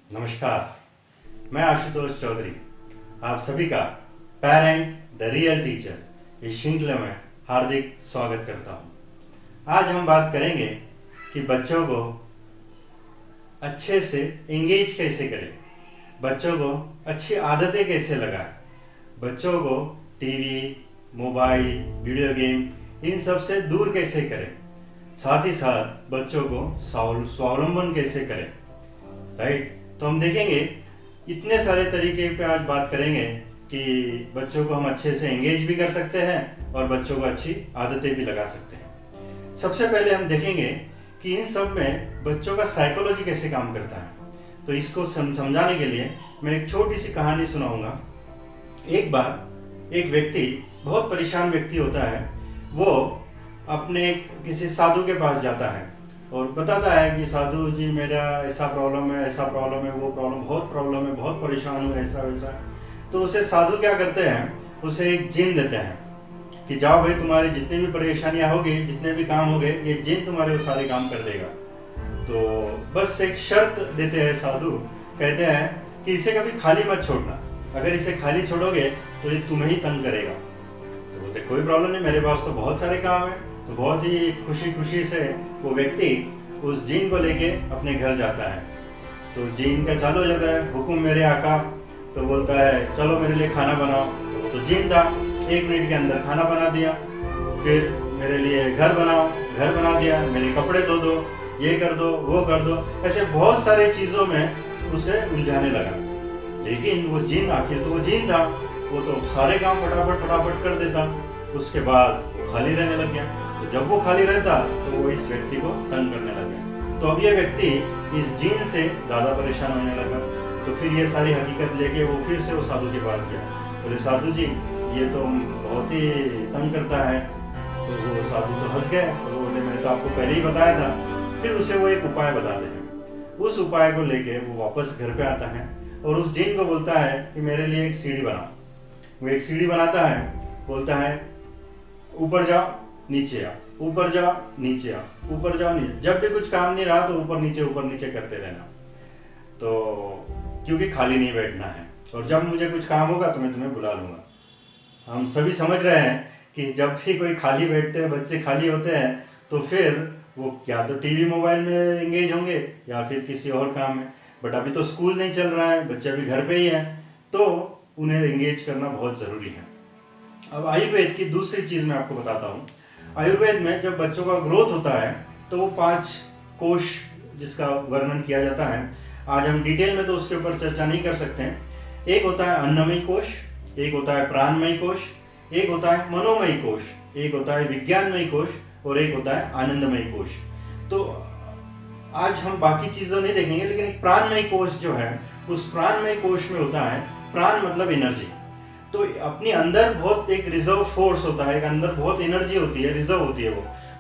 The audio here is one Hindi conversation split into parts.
नमस्कार। मैं आशुतोष चौधरी आप सभी का पेरेंट द रियल टीचर इस श्रृंखला में हार्दिक स्वागत करता हूं। आज हम बात करेंगे कि बच्चों को अच्छे से एंगेज कैसे करें, बच्चों को अच्छी आदतें कैसे लगाएं, बच्चों को TV, mobile, video game in सब से दूर कैसे करें, साथ ही साथ बच्चों को स्वावलंबन कैसे करें। राइट, तो हम देखेंगे इतने सारे तरीके पे आज बात करेंगे कि बच्चों को हम अच्छे से एंगेज भी कर सकते हैं और बच्चों को अच्छी आदतें भी लगा सकते हैं। सबसे पहले हम देखेंगे कि इन सब में बच्चों का साइकोलॉजी कैसे काम करता है। तो इसको समझाने के लिए मैं एक छोटी सी कहानी सुनाऊंगा। एक बार एक व्यक्ति, बहुत परेशान व्यक्ति होता है, वो अपने किसी साधु के पास जाता है और बताता है कि साधु जी मेरा ऐसा प्रॉब्लम है, ऐसा प्रॉब्लम है, वो प्रॉब्लम है, बहुत परेशान हूँ, ऐसा वैसा। तो उसे साधु क्या करते हैं, उसे एक जिन देते हैं कि जाओ भाई, तुम्हारी जितनी भी परेशानियाँ होगी, जितने भी काम होंगे, ये जिन तुम्हारे वो सारे काम कर देगा। तो बस एक शर्त देते हैं साधु, कहते हैं कि इसे कभी खाली मत छोड़ना, अगर इसे खाली छोड़ोगे तो ये तुम्हें ही तंग करेगा। तो बोलते कोई प्रॉब्लम नहीं, मेरे पास तो बहुत सारे काम है। तो बहुत ही खुशी खुशी से वो व्यक्ति उस जीन को लेके अपने घर जाता है। तो जीन का चालू हो जाता है, हुक्म मेरे आका। तो बोलता है चलो मेरे लिए खाना बनाओ। तो वो तो जीन था, 1 मिनट के अंदर खाना बना दिया। फिर मेरे लिए घर बनाओ, घर बना दिया, मेरे कपड़े धो दो, ये कर दो, वो कर दो, ऐसे बहुत सारे चीज़ों में उसे उलझाने लगा। लेकिन वो जीन, आखिर तो वो जीन था, वो तो सारे काम फटाफट कर देता। उसके बाद वो खाली रहने लग गया। तो जब वो खाली रहता तो वो इस व्यक्ति को तंग करने लग गया। तो अब ये व्यक्ति इस जीन से ज़्यादा परेशान होने लगा। तो फिर ये सारी हकीकत लेके वो फिर से वो साधु के पास गया। बोले साधु जी ये तो बहुत ही तंग करता है। तो वो साधु तो हंस गए। तो वो बोले मैंने तो आपको पहले ही बताया था। फिर उसे वो एक उपाय बताते हैं। उस उपाय को लेके वो वापस घर पे आता है और उस जीन को बोलता है कि मेरे लिए एक सीढ़ी बनाओ। वो एक सीढ़ी बनाता है, बोलता है ऊपर जाओ नीचे आओ, ऊपर जाओ नीचे आओ, ऊपर जाओ नीचे। जब भी कुछ काम नहीं रहा तो ऊपर नीचे करते रहना। तो क्योंकि खाली नहीं बैठना है, और जब मुझे कुछ काम होगा तो मैं तुम्हें बुला लूँगा। हम सभी समझ रहे हैं कि जब भी कोई खाली बैठते हैं, बच्चे खाली होते हैं, तो फिर वो क्या तो टीवी मोबाइल में एंगेज होंगे या फिर किसी और काम में। बट अभी तो स्कूल नहीं चल रहा है, बच्चे अभी घर पे ही हैं, तो उन्हें एंगेज करना बहुत ज़रूरी है। अब आयुर्वेद की दूसरी चीज़ मैं आपको बताता हूँ। आयुर्वेद में जब बच्चों का ग्रोथ होता है तो वो 5 कोश जिसका वर्णन किया जाता है। आज हम डिटेल में तो उसके ऊपर चर्चा नहीं कर सकते हैं। एक होता है अन्नमयी कोश, एक होता है प्राणमयी कोश, एक होता है मनोमयी कोश, एक होता है विज्ञानमयी कोश और एक होता है आनंदमयी कोश। तो आज हम बाकी चीज़ें नहीं देखेंगे, लेकिन एक प्राणमयी कोश जो है, उस प्राणमयी कोश में होता है, प्राण मतलब एनर्जी। तो अपने अंदर बहुत एक रिजर्व फोर्स होता है, एक अंदर बहुत एनर्जी होती है, रिजर्व होती है।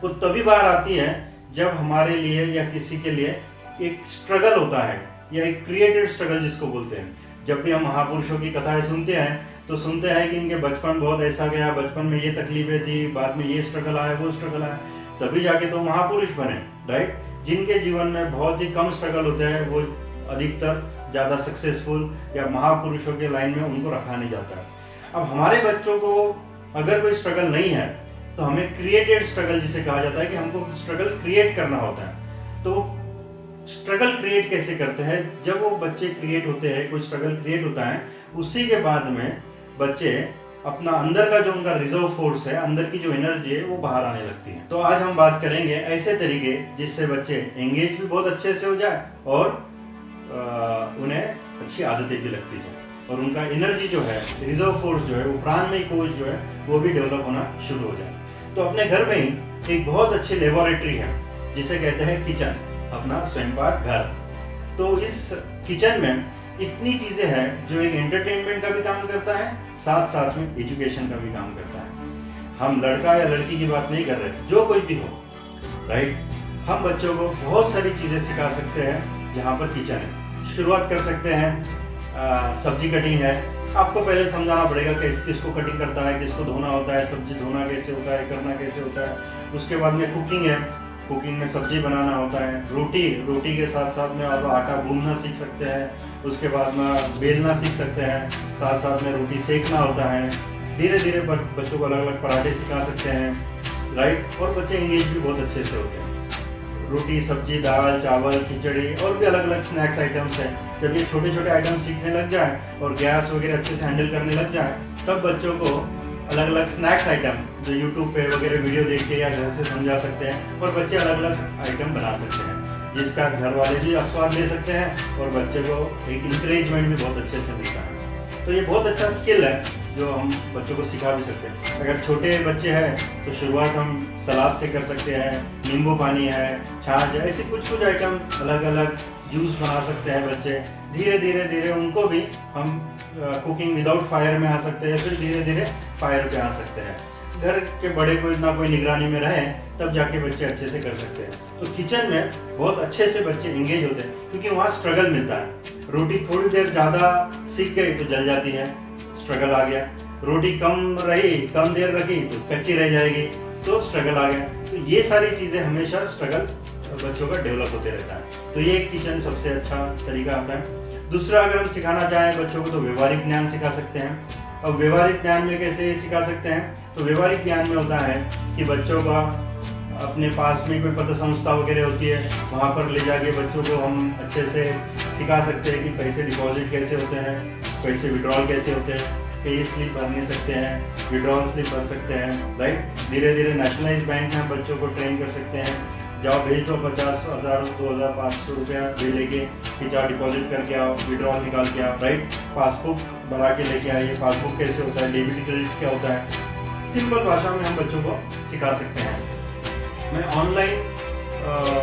वो तभी बाहर आती है जब हमारे लिए या किसी के लिए एक स्ट्रगल होता है, या एक क्रिएटेड स्ट्रगल जिसको बोलते हैं। जब भी हम महापुरुषों की कथाएं सुनते हैं तो सुनते हैं कि इनके बचपन बहुत ऐसा गया, बचपन में ये तकलीफें थी, बाद में ये स्ट्रगल आया, वो स्ट्रगल आया, तभी जाके तो महापुरुष बने। राइट, जिनके जीवन में बहुत ही कम स्ट्रगल होते हैं वो अधिकतर ज़्यादा सक्सेसफुल या महापुरुषों के लाइन में उनको रखा नहीं जाता है। अब हमारे बच्चों को अगर कोई स्ट्रगल नहीं है तो हमें क्रिएटेड स्ट्रगल जिसे कहा जाता है कि हमको स्ट्रगल क्रिएट करना होता है। तो स्ट्रगल क्रिएट कैसे करते हैं? जब वो बच्चे क्रिएट होते हैं, कोई स्ट्रगल क्रिएट होता है, उसी के बाद में बच्चे अपना अंदर का जो उनका रिजर्व फोर्स है, अंदर की जो एनर्जी है, वो बाहर आने लगती है। तो आज हम बात करेंगे ऐसे तरीके जिससे बच्चे एंगेज भी बहुत अच्छे से हो जाए और उन्हें अच्छी आदतें भी लगती जाए और उनका एनर्जी जो है, रिजर्व फोर्स जो है, वो प्राणमयी कोश जो है, वो भी डेवलप होना शुरू हो जाए। तो अपने घर में ही एक बहुत अच्छी लेबोरेटरी है जिसे कहते हैं किचन, अपना स्वयं पाक घर। तो इस किचन में इतनी चीज़ें हैं जो एक एंटरटेनमेंट का भी काम करता है, साथ साथ में एजुकेशन का भी काम करता है। हम लड़का या लड़की की बात नहीं कर रहे, जो कोई भी हो। राइट, हम बच्चों को बहुत सारी चीज़ें सिखा सकते हैं जहाँ पर किचन है। शुरुआत कर सकते हैं, सब्जी कटिंग है, आपको पहले समझाना पड़ेगा कि किसको कटिंग करता है, किसको धोना होता है, सब्जी धोना कैसे होता है, करना कैसे होता है। उसके बाद में कुकिंग है, कुकिंग में सब्जी बनाना होता है, रोटी के साथ साथ में और आटा गूंदना सीख सकते हैं, उसके बाद में बेलना सीख सकते हैं, साथ साथ में रोटी सेकना होता है। धीरे धीरे बच्चों को अलग अलग पराठे सिखा सकते हैं, राइट। और बच्चे इंगेज भी बहुत अच्छे से होते हैं। रोटी, सब्जी, दाल, चावल, खिचड़ी और भी अलग अलग स्नैक्स आइटम्स हैं। जब ये छोटे छोटे आइटम सीखने लग जाए और गैस वगैरह अच्छे से हैंडल करने लग जाए, तब बच्चों को अलग अलग स्नैक्स आइटम जो यूट्यूब पे वगैरह वीडियो देख के या घर से समझा सकते हैं, और बच्चे अलग अलग आइटम बना सकते हैं, जिसका घर वाले भी स्वाद ले सकते हैं और बच्चे को एक इंकरेजमेंट भी बहुत अच्छे से मिलता है। तो ये बहुत अच्छा स्किल है जो हम बच्चों को सिखा भी सकते हैं। अगर छोटे बच्चे हैं तो शुरुआत हम सलाद से कर सकते हैं, नींबू पानी है, छाछ है, ऐसे कुछ कुछ आइटम, अलग अलग जूस बना सकते हैं बच्चे। धीरे धीरे उनको भी हम कुकिंग विदाउट फायर में आ सकते हैं, फिर धीरे धीरे फायर पे आ सकते हैं। घर के बड़े को इतना कोई निगरानी में रहे तब जाके बच्चे अच्छे से कर सकते हैं। तो किचन में बहुत अच्छे से बच्चे इंगेज होते हैं, क्योंकि वहाँ स्ट्रगल मिलता है। रोटी थोड़ी देर ज़्यादा सीख गई तो जल जाती है, स्ट्रगल आ गया। रोटी कम देर रखी तो कच्ची रह जाएगी, तो स्ट्रगल आ गया। तो ये सारी चीज़ें हमेशा स्ट्रगल बच्चों का डेवलप होते रहता है। तो ये किचन सबसे अच्छा तरीका होता है। दूसरा, अगर हम सिखाना चाहें बच्चों को तो व्यवहारिक ज्ञान सिखा सकते हैं। अब व्यवहारिक ज्ञान में कैसे सिखा सकते हैं? तो व्यवहारिक ज्ञान में होता है कि बच्चों का अपने पास में कोई पत्र संस्था वगैरह होती है, वहाँ पर ले जाके बच्चों को हम अच्छे से सिखा सकते हैं कि पैसे डिपॉजिट कैसे होते हैं, पैसे विड्रॉल कैसे होते हैं, पे स्लिप भरने सकते हैं, विड्रॉल स्लिप भर सकते हैं, राइट। धीरे धीरे नेशनलाइज बैंक में बच्चों को ट्रेन कर सकते हैं। जाओ भेज दो 50,000, 2,000, 500 रुपया दे लेके कि जाओ डिपॉजिट करके आओ, विड्रॉल निकाल के आओ, राइट। पासबुक बना के लेके आइए, पासबुक कैसे होता है, डेबिट क्रेडिट क्या होता है, सिंपल भाषा में हम बच्चों को सिखा सकते हैं। मैं ऑनलाइन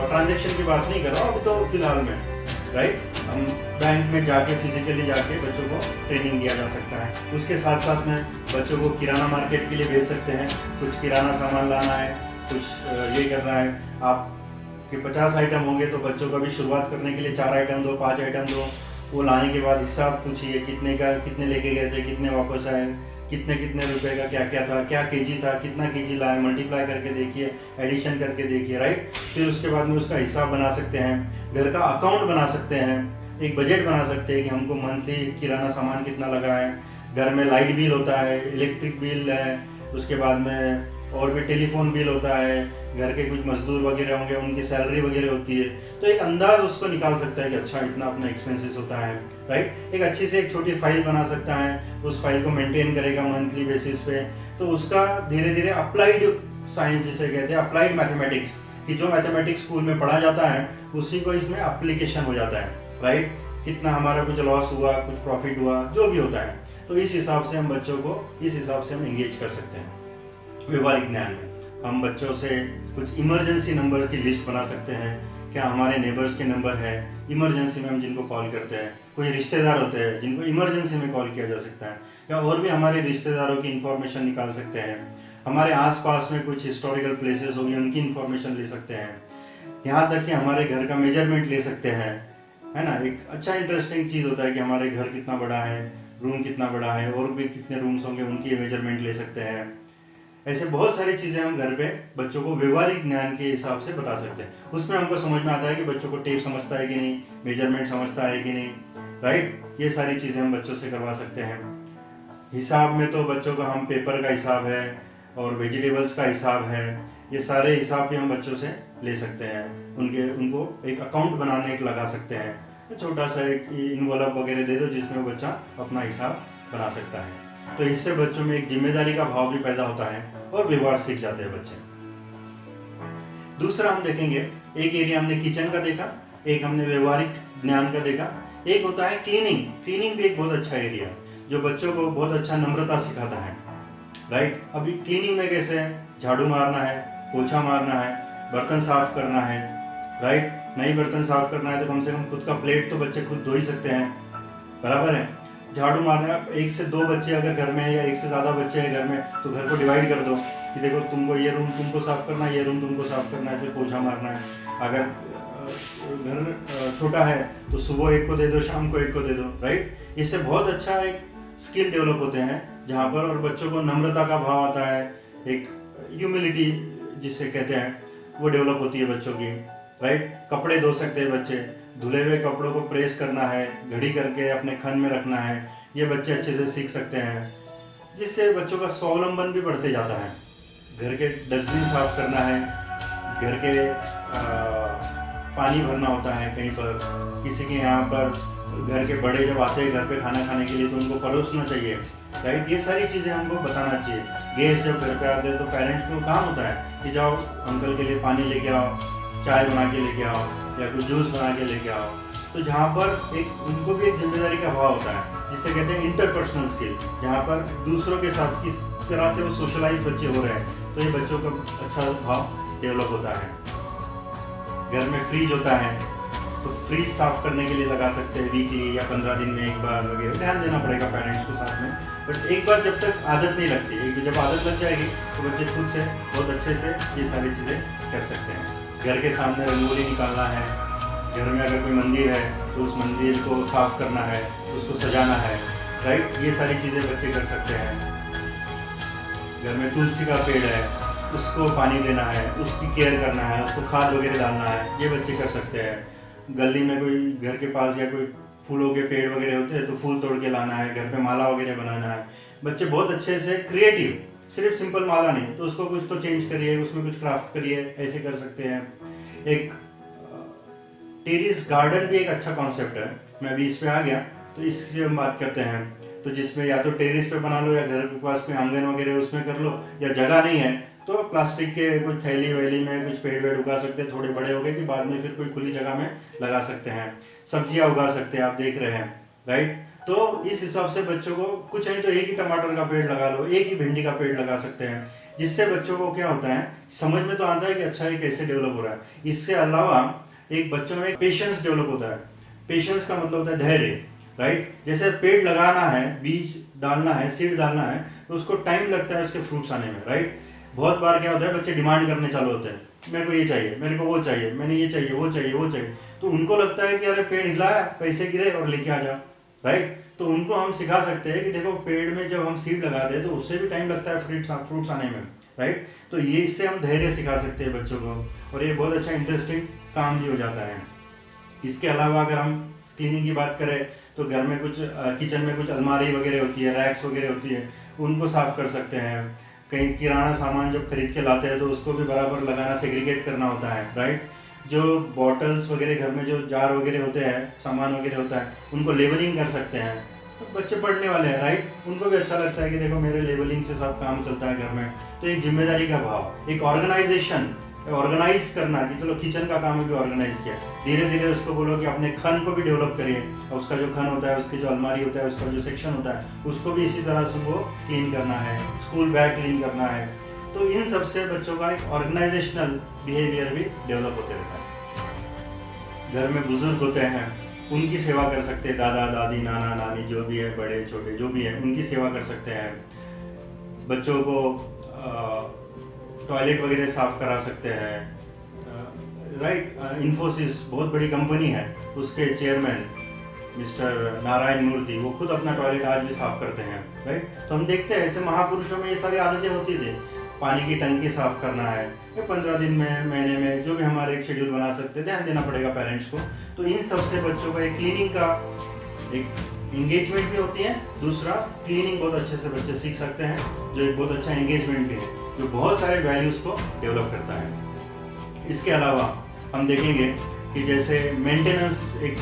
ट्रांजैक्शन की बात नहीं कर रहा हूँ अभी तो फिलहाल में, राइट। हम बैंक में जाके फिजिकली जाके बच्चों को ट्रेनिंग दिया जा सकता है। उसके साथ साथ में बच्चों को किराना मार्केट के लिए भेज सकते हैं। कुछ किराना सामान लाना है, कुछ ये करना है, आपके 50 आइटम होंगे तो बच्चों को भी शुरुआत करने के लिए 4 आइटम दो, 5 आइटम दो। वो लाने के बाद हिसाब पूछिए, कितने लेके गए थे, कितने वापस आए, कितने रुपए का क्या क्या था, क्या केजी था, कितना केजी लाए, मल्टीप्लाई करके देखिए, एडिशन करके देखिए, राइट। फिर उसके बाद में उसका हिसाब बना सकते हैं, घर का अकाउंट बना सकते हैं, एक बजट बना सकते हैं कि हमको मंथली किराना सामान कितना लगा है, घर में लाइट बिल होता है, इलेक्ट्रिक बिल है, उसके बाद में और भी टेलीफोन बिल होता है, घर के कुछ मजदूर वगैरह होंगे उनकी सैलरी वगैरह होती है। तो एक अंदाज उसको निकाल सकता है कि अच्छा इतना अपना एक्सपेंसेस होता है, राइट। एक अच्छी से एक छोटी फाइल बना सकता है, उस फाइल को मेंटेन करेगा मंथली बेसिस पे। तो उसका धीरे धीरे अप्लाइड साइंस जिसे कहते हैं, अप्लाइड मैथमेटिक्स, कि जो मैथमेटिक्स स्कूल में पढ़ा जाता है उसी को इसमें एप्लीकेशन हो जाता है, राइट। कितना हमारा कुछ लॉस हुआ, कुछ प्रॉफिट हुआ, जो भी होता है, तो इस हिसाब से हम बच्चों को इस हिसाब से हम इंगेज कर सकते हैं। व्यवहारिक ज्ञान में हम बच्चों से कुछ इमरजेंसी नंबर की लिस्ट बना सकते हैं। क्या हमारे नेबर्स के नंबर है इमरजेंसी में हम जिनको कॉल करते हैं, कोई रिश्तेदार होते हैं जिनको इमरजेंसी में कॉल किया जा सकता है, या और भी हमारे रिश्तेदारों की इन्फॉर्मेशन निकाल सकते हैं। हमारे आसपास में कुछ हिस्टोरिकल प्लेसेस होंगी उनकी इन्फॉर्मेशन ले सकते हैं। यहाँ तक कि हमारे घर का मेजरमेंट ले सकते हैं, है ना। एक अच्छा इंटरेस्टिंग चीज़ होता है कि हमारे घर कितना बड़ा है, रूम कितना बड़ा है, और भी कितने रूम्स होंगे उनकी मेजरमेंट ले सकते हैं। ऐसे बहुत सारी चीज़ें हम घर पे बच्चों को व्यवहारिक ज्ञान के हिसाब से बता सकते हैं। उसमें हमको समझ में आता है कि बच्चों को टेप समझता है कि नहीं, मेजरमेंट समझता है कि नहीं, राइट। ये सारी चीज़ें हम बच्चों से करवा सकते हैं। हिसाब में तो बच्चों का हम पेपर का हिसाब है और वेजिटेबल्स का हिसाब है, ये सारे हिसाब भी हम बच्चों से ले सकते हैं। उनको एक अकाउंट बनाने लगा सकते हैं, छोटा सा एक इन्वॉल्व वगैरह दे दो जिसमें वो बच्चा अपना हिसाब बना सकता है। तो इससे बच्चों में एक जिम्मेदारी का भाव भी पैदा होता है और व्यवहार सीख जाते हैं बच्चे। दूसरा हम देखेंगे, एक एरिया हमने किचन का देखा, एक हमने व्यवहारिक ज्ञान का देखा, एक होता है क्लीनिंग भी एक बहुत अच्छा एरिया जो बच्चों को बहुत अच्छा नम्रता सिखाता है, राइट। अभी क्लीनिंग में कैसे है, झाड़ू मारना है, पोछा मारना है, बर्तन साफ करना है, राइट। नहीं बर्तन साफ करना है तो कम से कम खुद का प्लेट तो बच्चे खुद धो ही सकते हैं, बराबर है। झाड़ू मारना, 1 से 2 बच्चे अगर घर में है या 1 से ज़्यादा बच्चे हैं घर में तो घर को डिवाइड कर दो कि देखो तुमको ये रूम तुमको साफ करना है, ये रूम तुमको साफ करना है, फिर पोछा मारना है। अगर घर छोटा है तो सुबह एक को दे दो, शाम को एक को दे दो, राइट। इससे बहुत अच्छा एक स्किल डेवलप होते हैं जहाँ पर और बच्चों को नम्रता का भाव आता है, एक ह्यूमिलिटी जिसे कहते हैं, वो डेवलप होती है बच्चों की, राइट। कपड़े धो सकते हैं बच्चे, धुले हुए कपड़ों को प्रेस करना है, घड़ी करके अपने खन में रखना है, ये बच्चे अच्छे से सीख सकते हैं, जिससे बच्चों का स्वावलंबन भी बढ़ते जाता है। घर के डस्टबिन साफ करना है, घर के पानी भरना होता है, कहीं पर किसी के यहाँ पर घर के बड़े जब आते हैं घर पे खाना खाने के लिए तो उनको परोसना चाहिए, राइट। ये सारी चीज़ें हमको बताना चाहिए। गेस्ट जब घर पे आते हैं तो पेरेंट्स को काम होता है कि जाओ अंकल के लिए पानी लेके आओ, चाय बना के लेके आओ या कुछ जूस बना के लेके आओ। तो जहाँ पर एक उनको भी एक जिम्मेदारी का भाव होता है, जिसे कहते हैं इंटरपर्सनल स्किल, जहाँ पर दूसरों के साथ किस तरह से वो सोशलाइज बच्चे हो रहे हैं, तो ये बच्चों का अच्छा भाव डेवलप होता है। घर में फ्रिज होता है तो फ्रिज साफ करने के लिए लगा सकते हैं वीकली या 15 दिन में एक बार वगैरह, ध्यान देना पड़ेगा पेरेंट्स को साथ में। बट एक बार जब तक आदत नहीं लगती, एक जब आदत लग जाएगी तो बच्चे खुद से बहुत अच्छे से ये सारी चीज़ें कर सकते हैं। घर के सामने रंगोली निकालना है, घर में अगर कोई मंदिर है तो उस मंदिर को साफ करना है, उसको सजाना है, राइट। ये सारी चीज़ें बच्चे कर सकते हैं। घर में तुलसी का पेड़ है, उसको पानी देना है, उसकी केयर करना है, उसको खाद वगैरह डालना है, ये बच्चे कर सकते हैं। गली में कोई घर के पास या कोई फूलों के पेड़ वगैरह होते हैं तो फूल तोड़ के लाना है, घर पे माला वगैरह बनाना है। बच्चे बहुत अच्छे से क्रिएटिव, सिर्फ सिंपल माला नहीं तो उसको कुछ तो चेंज करिए, उसमें कुछ क्राफ्ट करिए, ऐसे कर सकते हैं। एक टेरेस गार्डन भी एक अच्छा कॉन्सेप्ट है, मैं अभी इस पे आ गया तो इसकी हम बात करते हैं। तो जिसमें या तो टेरेस पे बना लो या घर के पास कोई आंगन वगैरह उसमें कर लो, या जगह नहीं है तो प्लास्टिक के कुछ थैली वैली में कुछ पेड़ वेड़ उगा सकते हैं, थोड़े बड़े हो गए कि बाद में फिर कोई खुली जगह में लगा सकते हैं। सब्जियां उगा सकते हैं, आप देख रहे हैं, राइट। तो इस हिसाब से बच्चों को कुछ नहीं तो एक ही टमाटर का पेड़ लगा लो, एक ही भिंडी का पेड़ लगा सकते हैं, जिससे बच्चों को क्या होता है समझ में तो आता है कि अच्छा ये कैसे डेवलप हो रहा है। इसके अलावा एक बच्चों में पेशेंस डेवलप होता है। पेशेंस का मतलब होता है धैर्य, राइट। जैसे पेड़ लगाना है, बीज डालना है, सीड डालना है तो उसको टाइम लगता है उसके फ्रूट्स आने में, राइट। बहुत बार क्या होता है बच्चे डिमांड करने चालू होते हैं, मेरे को ये चाहिए, मेरे को वो चाहिए, मैंने ये चाहिए वो चाहिए वो चाहिए, तो उनको लगता है कि अरे पेड़ हिला है, पैसे गिरे और लेके आ जा, राइट। तो उनको हम सिखा सकते हैं कि देखो पेड़ में जब हम सीड लगाते हैं तो उससे भी टाइम लगता है फ्रूट्स आने में, राइट। तो ये इससे हम धैर्य सिखा सकते हैं बच्चों को, और ये बहुत अच्छा इंटरेस्टिंग काम भी हो जाता है। इसके अलावा अगर हम क्लीनिंग की बात करें तो घर में कुछ किचन में कुछ अलमारी वगैरह होती है, रैक्स वगैरह होती है, उनको साफ कर सकते हैं। कहीं किराना सामान जब खरीद के लाते हैं तो उसको भी बराबर लगाना, सेग्रीगेट करना होता है, राइट। जो बॉटल्स वगैरह घर में जो जार वगैरह होते हैं, सामान वगैरह होता है, उनको लेबलिंग कर सकते हैं। तो बच्चे पढ़ने वाले हैं, राइट, उनको भी अच्छा लगता है कि देखो मेरे लेबलिंग से सब काम चलता है घर में। तो एक जिम्मेदारी का भाव, एक ऑर्गेनाइजेशन, ऑर्गेनाइज करना कि चलो किचन का काम भी ऑर्गेनाइज किया, धीरे धीरे उसको बोलो कि अपने खन को भी डेवलप करिए, और उसका जो खन होता है, उसकी जो अलमारी होता है, उसका जो सेक्शन होता है, उसको भी इसी तरह से वो क्लीन करना है, स्कूल बैग क्लीन करना है। तो इन सब से बच्चों का एक ऑर्गेनाइजेशनल बिहेवियर भी डेवलप होते रहता है। घर में बुजुर्ग होते हैं, उनकी सेवा कर सकते हैं, दादा दादी नाना नानी जो भी है, बड़े छोटे जो भी है, उनकी सेवा कर सकते हैं। बच्चों को टॉयलेट वगैरह साफ करा सकते हैं, राइट। इन्फोसिस बहुत बड़ी कंपनी है, उसके चेयरमैन मिस्टर नारायण मूर्ति वो खुद अपना टॉयलेट आज भी साफ करते हैं, राइट। तो हम देखते हैं ऐसे महापुरुषों में ये सारी आदतें होती थी। पानी की टंकी साफ करना है, ये 15 दिन में, महीने में, जो भी हमारे एक शेड्यूल बना सकते हैं, ध्यान देना पड़ेगा पेरेंट्स को। तो इन सब से बच्चों का एक क्लीनिंग का एक इंगेजमेंट भी होती है, दूसरा क्लीनिंग बहुत अच्छे से बच्चे सीख सकते हैं, जो एक बहुत अच्छा एंगेजमेंट भी है, जो बहुत सारे वैल्यूज़ को डेवलप करता है। इसके अलावा हम देखेंगे कि जैसे मेंटेनेंस एक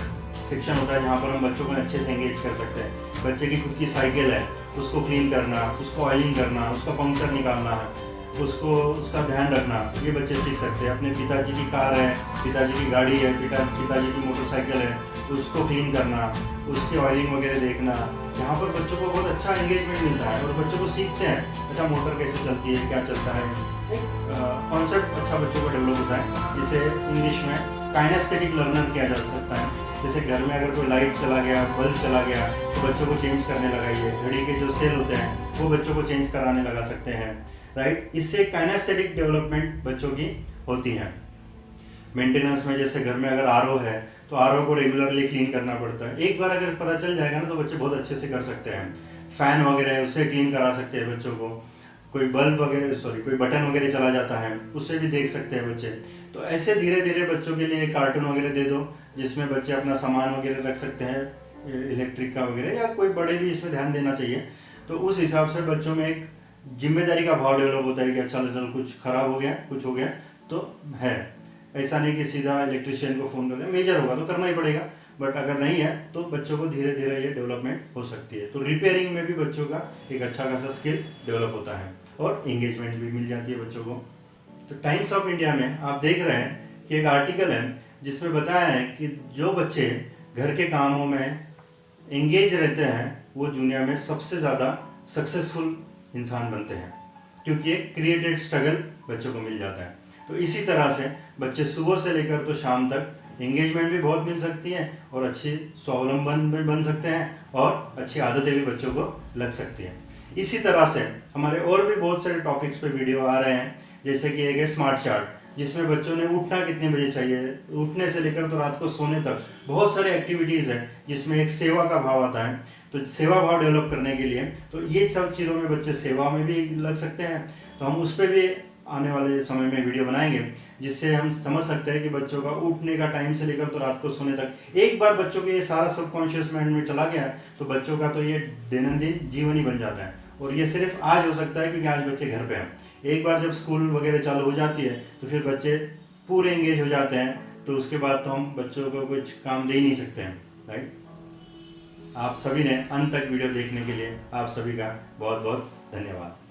सेक्शन होता है जहाँ पर हम बच्चों को अच्छे से एंगेज कर सकते हैं। बच्चे की खुद की साइकिल है, उसको क्लीन करना, उसको ऑयलिंग करना, उसका पंक्चर निकालना, उसको उसका ध्यान रखना, ये बच्चे सीख सकते हैं। अपने पिताजी की कार है, पिताजी की गाड़ी है, पिताजी की मोटरसाइकिल है, तो उसको क्लीन करना, उसकी ऑयलिंग वगैरह देखना, यहाँ पर बच्चों को बहुत अच्छा एंगेजमेंट मिलता है और बच्चों को सीखते हैं अच्छा मोटर कैसे चलती है, क्या चलता है। एक कॉन्सेप्ट अच्छा बच्चों को डेवलप होता है, जिसे इंग्लिश में काइनेस्थेटिक लर्नर किया जा सकता है। जैसे घर में अगर कोई लाइट चला गया, बल्ब चला गया, तो बच्चों को चेंज करने लगाइए। घड़ी के जो सेल होते हैं वो बच्चों को चेंज कराने लगा सकते हैं, राइट। इससे काइनेस्थेटिक डेवलपमेंट बच्चों की होती है। मेंटेनेंस में जैसे घर में अगर आरओ है तो आरओ को रेगुलरली क्लीन करना पड़ता है। एक बार अगर पता चल जाएगा ना तो बच्चे बहुत अच्छे से कर सकते हैं। फैन वगैरह है उससे क्लीन करा सकते हैं बच्चों को। कोई बल्ब वगैरह कोई बटन वगैरह चला जाता है, उससे भी देख सकते हैं बच्चे। तो ऐसे धीरे धीरे बच्चों के लिए कार्टून वगैरह दे दो जिसमें बच्चे अपना सामान वगैरह रख सकते हैं इलेक्ट्रिक का वगैरह, या कोई बड़े भी इसमें ध्यान देना चाहिए। तो उस हिसाब से बच्चों में एक जिम्मेदारी का भाव डेवलप होता है कि अच्छा चल कुछ खराब हो गया, कुछ हो गया तो है। ऐसा नहीं कि सीधा इलेक्ट्रिशियन को फ़ोन कर दें, मेजर होगा तो करना ही पड़ेगा, बट अगर नहीं है तो बच्चों को धीरे धीरे ये डेवलपमेंट हो सकती है। तो रिपेयरिंग में भी बच्चों का एक अच्छा खासा स्किल डेवलप होता है और इंगेजमेंट भी मिल जाती है बच्चों को। तो टाइम्स ऑफ इंडिया में आप देख रहे हैं कि एक आर्टिकल है जिसमें बताया है कि जो बच्चे घर के कामों में एंगेज रहते हैं वो दुनिया में सबसे ज़्यादा सक्सेसफुल इंसान बनते हैं, क्योंकि एक क्रिएटेड स्ट्रगल बच्चों को मिल जाता है। तो इसी तरह से बच्चे सुबह से लेकर तो शाम तक एंगेजमेंट भी बहुत मिल सकती है और अच्छी स्वावलंबन भी बन सकते हैं और अच्छी आदतें भी बच्चों को लग सकती हैं। इसी तरह से हमारे और भी बहुत सारे टॉपिक्स पे वीडियो आ रहे हैं, जैसे कि एक है स्मार्ट चार्ट, जिसमें बच्चों ने उठना कितने बजे चाहिए, उठने से लेकर तो रात को सोने तक बहुत सारी एक्टिविटीज़ है जिसमें एक सेवा का भाव आता है। तो सेवा भाव डेवलप करने के लिए तो ये सब चीज़ों में बच्चे सेवा में भी लग सकते हैं। तो हम उस पर भी आने वाले समय में वीडियो बनाएंगे जिससे हम समझ सकते हैं कि बच्चों का उठने का टाइम से लेकर तो रात को सोने तक एक बार बच्चों के ये सारा सबकॉन्शियस माइंड में चला गया तो बच्चों का तो ये दैनंदिन जीवन ही बन जाता है। और ये सिर्फ आज हो सकता है क्योंकि आज बच्चे घर पे हैं। एक बार जब स्कूल वगैरह चालू हो जाती है तो फिर बच्चे पूरे एंगेज हो जाते हैं, तो उसके बाद तो हम बच्चों को कुछ काम दे ही नहीं सकते हैं, राइट। आप सभी ने अंत तक वीडियो देखने के लिए आप सभी का बहुत बहुत धन्यवाद।